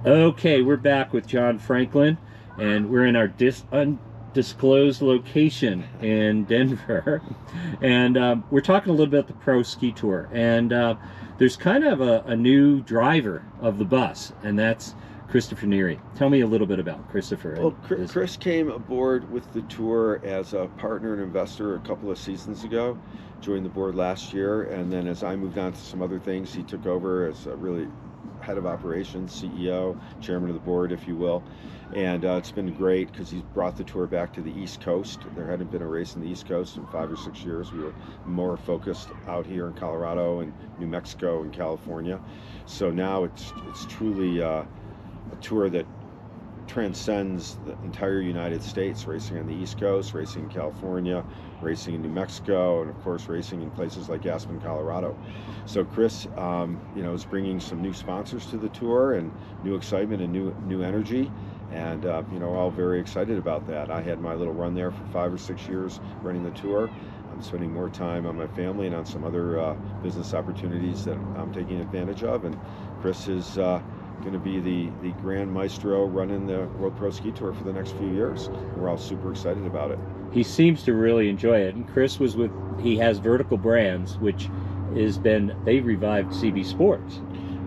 Okay, we're back with John Franklin, and we're in our undisclosed location in Denver, and we're talking a little bit about the Pro Ski Tour. And there's kind of a new driver of the bus, and that's Christopher Neary. Tell me a little bit about Christopher. Well, Chris came aboard with the tour as a partner and investor a couple of seasons ago, joined the board last year, and then as I moved on to some other things, he took over as a really head of operations, CEO, chairman of the board, if you will. And it's been great because he's brought the tour back to the East Coast. There hadn't been a race in the East Coast in 5 or 6 years. We were more focused out here in Colorado and New Mexico and California. So now it's truly a tour that transcends the entire United States, racing on the East Coast, racing in California, racing in New Mexico, and of course racing in places like Aspen, Colorado. So Chris, is bringing some new sponsors to the tour and new excitement and new energy, and we're all very excited about that. I had my little run there for 5 or 6 years running the tour. I'm spending more time on my family and on some other business opportunities that I'm taking advantage of, and Chris is going to be the grand maestro running the World Pro Ski Tour for the next few years. We're all super excited about it. He seems to really enjoy it, and Chris he has Vertical Brands, which they revived CB Sports.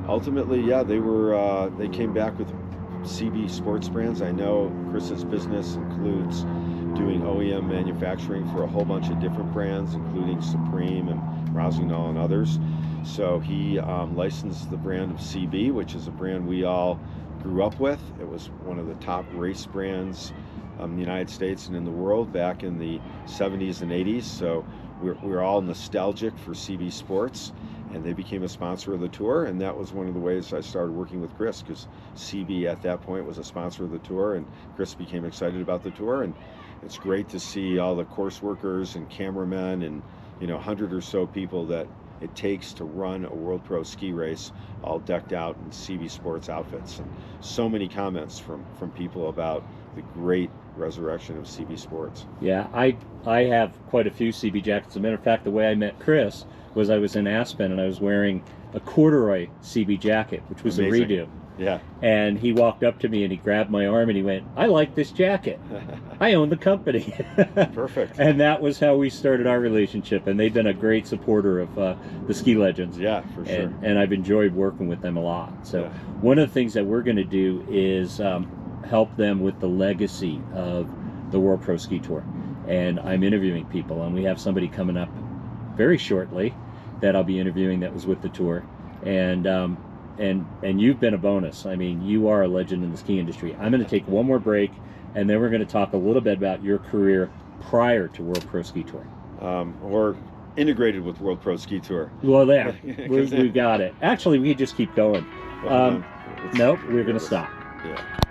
Ultimately, yeah, they came back with CB Sports Brands. I know Chris's business includes doing OEM manufacturing for a whole bunch of different brands, including Supreme and Rossignol and others. So he licensed the brand of CB, which is a brand we all grew up with. It was one of the top race brands in the United States and in the world back in the 70s and 80s. So we're all nostalgic for CB Sports, and they became a sponsor of the tour, and that was one of the ways I started working with Chris, because CB at that point was a sponsor of the tour, and Chris became excited about the tour. And it's great to see all the course workers and cameramen and 100 or so people that it takes to run a World Pro Ski race, all decked out in CB Sports outfits. And so many comments from people about the great resurrection of CB Sports. Yeah, I have quite a few CB jackets. As a matter of fact, the way I met Chris was I was in Aspen and I was wearing a corduroy CB jacket, which was Amazing. a redo. Yeah. And he walked up to me and he grabbed my arm and he went, "I like this jacket. I own the company." Perfect. And that was how we started our relationship. And they've been a great supporter of the Ski Legends. Yeah, for sure. And I've enjoyed working with them a lot. So one of the things that we're going to do is help them with the legacy of the World Pro Ski Tour. And I'm interviewing people, and we have somebody coming up very shortly that I'll be interviewing that was with the tour. And you've been a bonus. I mean, you are a legend in the ski industry. I'm going to take one more break, and then we're going to talk a little bit about your career prior to World Pro Ski Tour. Or integrated with World Pro Ski Tour. Well, there. we got it. Actually, we could just keep going. Nope, we're going to stop. Yeah.